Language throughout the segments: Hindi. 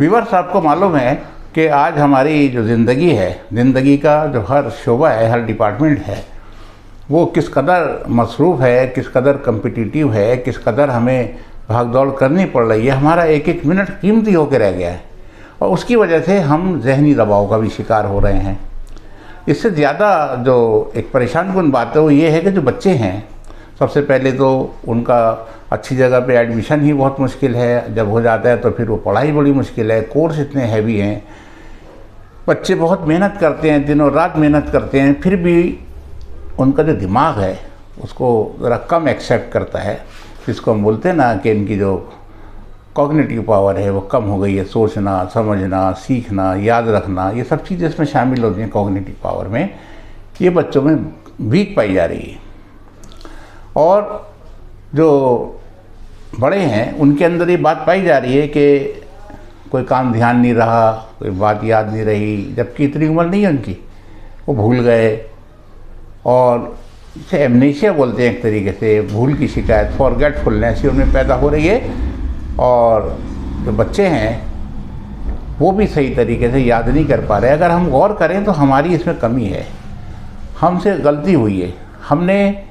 व्यूअर्स, आपको मालूम है कि आज हमारी जो ज़िंदगी है, ज़िंदगी का जो हर शोबा है, हर डिपार्टमेंट है, वो किस कदर मसरूफ़ है, किस कदर कम्पिटिटिव है, किस कदर हमें भाग दौड़ करनी पड़ रही है। हमारा एक एक मिनट कीमती होकर रह गया है और उसकी वजह से हम जहनी दबाव का भी शिकार हो रहे हैं। इससे ज़्यादा जो एक परेशान कुन बात है वो ये है कि जो बच्चे हैं, सबसे पहले तो उनका अच्छी जगह पे एडमिशन ही बहुत मुश्किल है। जब हो जाता है तो फिर वो पढ़ाई बड़ी मुश्किल है, कोर्स इतने हैवी हैं, बच्चे बहुत मेहनत करते हैं, दिनों रात मेहनत करते हैं, फिर भी उनका जो दिमाग है उसको ज़रा कम एक्सेप्ट करता है। जिसको हम बोलते हैं ना कि इनकी जो कॉग्निटिव पावर है वो कम हो गई है। सोचना, समझना, सीखना, याद रखना, ये सब चीज़ें इसमें शामिल होती हैं कॉग्निटिव पावर में। ये बच्चों में वीक पाई जा रही है। और जो बड़े हैं उनके अंदर ये बात पाई जा रही है कि कोई काम ध्यान नहीं रहा, कोई बात याद नहीं रही, जबकि इतनी उम्र नहीं है उनकी, वो भूल गए। और इसे एमनेशिया बोलते हैं एक तरीके से, भूल की शिकायत, फॉरगेटफुलनेस उनमें पैदा हो रही है। और जो बच्चे हैं वो भी सही तरीके से याद नहीं कर पा रहे। अगर हम गौर करें तो हमारी इसमें कमी है, हमसे गलती हुई है। हमने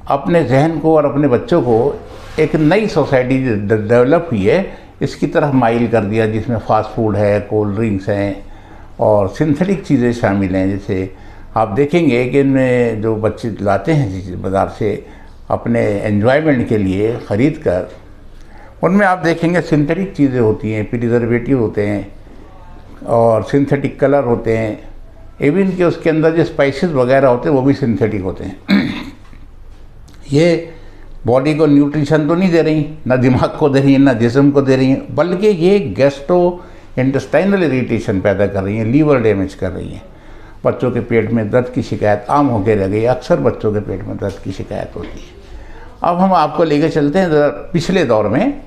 अपने जहन को और अपने बच्चों को एक नई सोसाइटी डेवलप हुई है इसकी तरफ माइल कर दिया, जिसमें फास्ट फूड है, कोल्ड ड्रिंक्स हैं और सिंथेटिक चीज़ें शामिल हैं। जैसे आप देखेंगे कि इनमें जो बच्चे लाते हैं बाज़ार से अपने एंजॉयमेंट के लिए ख़रीद कर, उनमें आप देखेंगे सिंथेटिक चीज़ें होती हैं, प्रिजर्वेटिव होते हैं और सिंथेटिक कलर होते हैं। इवन कि उसके अंदर जो स्पाइसेस वगैरह होते हैं वो भी सिंथेटिक होते हैं। ये बॉडी को न्यूट्रिशन तो नहीं दे रही, ना दिमाग को दे रही है, ना जिस्म को दे रही हैं, बल्कि ये गैस्ट्रो इंटेस्टाइनल इरिटेशन पैदा कर रही हैं, लीवर डैमेज कर रही हैं। बच्चों के पेट में दर्द की शिकायत आम होकर रह गई। अक्सर बच्चों के पेट में दर्द की शिकायत होती है। अब हम आपको लेके चलते हैं पिछले दौर में,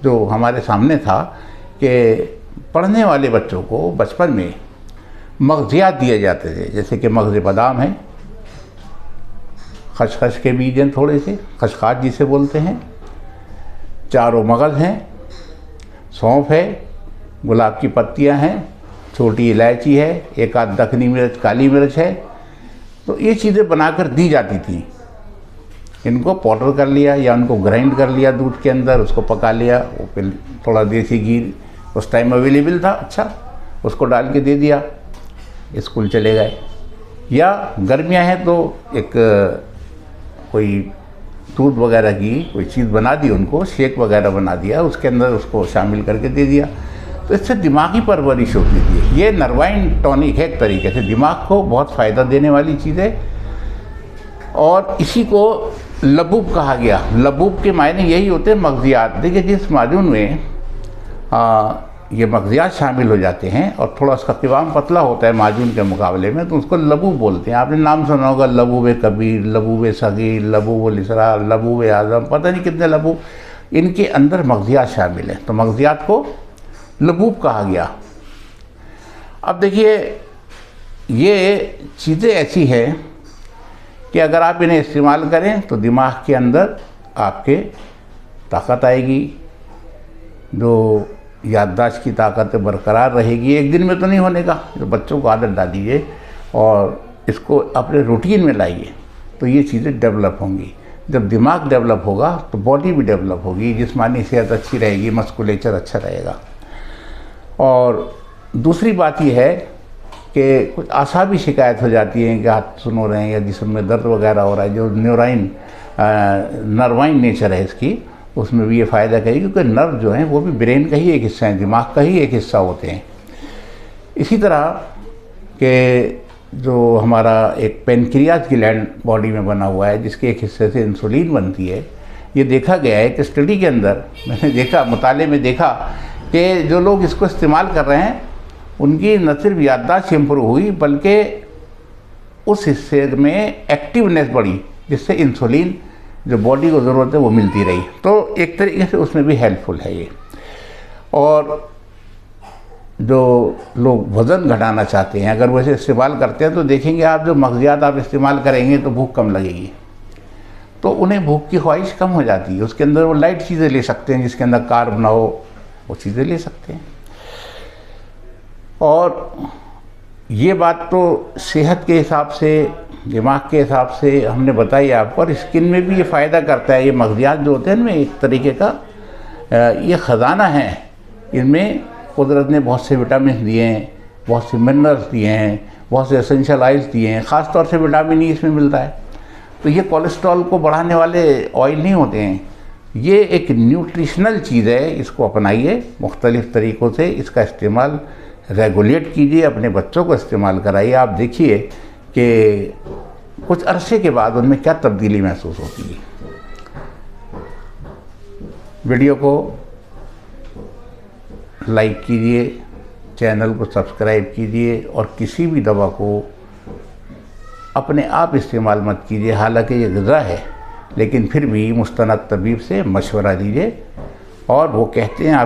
जो हमारे सामने था कि पढ़ने वाले बच्चों को बचपन में मग़ज़ियात दिए जाते थे। जैसे कि मग़ज़ बादाम है, खसखस के बीज हैं थोड़े से, खसखास जिसे बोलते हैं, चारों मगज़ हैं, सौंफ है, गुलाब की पत्तियां हैं, छोटी इलायची है, एक आध दखनी मिर्च, काली मिर्च है। तो ये चीज़ें बनाकर दी जाती थी। इनको पाउडर कर लिया या उनको ग्राइंड कर लिया दूध के अंदर, उसको पका लिया, वो फिर थोड़ा देसी घी उस टाइम अवेलेबल था, अच्छा, उसको डाल के दे दिया, स्कूल चले गए। या गर्मियाँ हैं तो एक कोई दूध वगैरह की कोई चीज़ बना दी, उनको शेक वगैरह बना दिया, उसके अंदर उसको शामिल करके दे दिया। तो इससे दिमागी परवरिश होती थी। ये नर्वाइन टॉनिक है एक तरीके से, दिमाग को बहुत फ़ायदा देने वाली चीज़ है। और इसी को लबूब कहा गया। लबूब के मायने यही होते हैं मग़ज़ियात। देखिए, जिस माजून में ये मग़ज़ियात शामिल हो जाते हैं और थोड़ा उसका क़िवाम पतला होता है माजून के मुकाबले में, तो उसको लबूब बोलते हैं। आपने नाम सुना होगा, लबूब कबीर, लबूब सगीर, लबूब इसरा, लबूब आज़म, पता नहीं कितने लबूब। इनके अंदर मग़ज़ियात शामिल हैं, तो मग़ज़ियात को लबूब कहा गया। अब देखिए, ये चीज़ें ऐसी हैं कि अगर आप इन्हें इस्तेमाल करें तो दिमाग के अंदर आपके ताकत आएगी, जो याददाश्त की ताकत बरकरार रहेगी। एक दिन में तो नहीं होने का। तो बच्चों को आदत डालिए और इसको अपने रूटीन में लाइए, तो ये चीज़ें डेवलप होंगी। जब दिमाग डेवलप होगा तो बॉडी भी डेवलप होगी, जिस्मानी सेहत अच्छी रहेगी, मस्कुलेचर अच्छा रहेगा। और दूसरी बात यह है कि कुछ आसाबी शिकायत हो जाती है कि हाथ सुन हो रहे हैं या जिस्म में दर्द वगैरह हो रहा है, जो नर्वाइन नेचर है इसकी, उसमें भी ये फ़ायदा करेगी, क्योंकि नर्व जो हैं वो भी ब्रेन का ही एक हिस्सा है, दिमाग का ही एक हिस्सा होते हैं। इसी तरह के जो हमारा एक पेनक्रियाज ग्लैंड बॉडी में बना हुआ है, जिसके एक हिस्से से इंसुलिन बनती है। ये देखा गया है कि स्टडी के अंदर मैंने देखा, मुताले में देखा कि जो लोग इसको इस्तेमाल कर रहे हैं उनकी न सिर्फ याददाश्त इम्प्रूव हुई, बल्कि उस हिस्से में एक्टिवनेस बढ़ी, जिससे इंसुलिन जो बॉडी को ज़रूरत है वो मिलती रही। तो एक तरीके से उसमें भी हेल्पफुल है ये। और जो लोग वज़न घटाना चाहते हैं, अगर वैसे इस्तेमाल करते हैं तो देखेंगे आप, जो मग़ज़ियात आप इस्तेमाल करेंगे तो भूख कम लगेगी, तो उन्हें भूख की ख्वाहिश कम हो जाती है। उसके अंदर वो लाइट चीज़ें ले सकते हैं, जिसके अंदर कार्ब ना हो, वो चीज़ें ले सकते हैं। और ये बात तो सेहत के हिसाब से, दिमाग के हिसाब से हमने बताई आपको, और स्किन में भी ये फ़ायदा करता है। ये मगजियात जो होते हैं इनमें एक तरीके का ये ख़जाना है, इनमें कुदरत ने बहुत से विटामिन दिए हैं, बहुत से मिनरल्स दिए हैं, बहुत से एसेंशियल ऑयल्स दिए हैं। ख़ास तौर से विटामिन ई इसमें मिलता है। तो ये कोलेस्ट्रॉल को बढ़ाने वाले ऑयल नहीं होते हैं, ये एक न्यूट्रिशनल चीज़ है। इसको अपनाइए मुख्तलिफ़ तरीक़ों से, इसका इस्तेमाल रेगुलेट कीजिए, अपने बच्चों को इस्तेमाल कराइए। आप देखिए कि कुछ अरसे के बाद उनमें क्या तब्दीली महसूस होती है। वीडियो को लाइक कीजिए, चैनल को सब्सक्राइब कीजिए, और किसी भी दवा को अपने आप इस्तेमाल मत कीजिए। हालांकि ये ग़िज़ा है, लेकिन फिर भी मुस्तनद तबीब से मशवरा लीजिए। और वो कहते हैं आप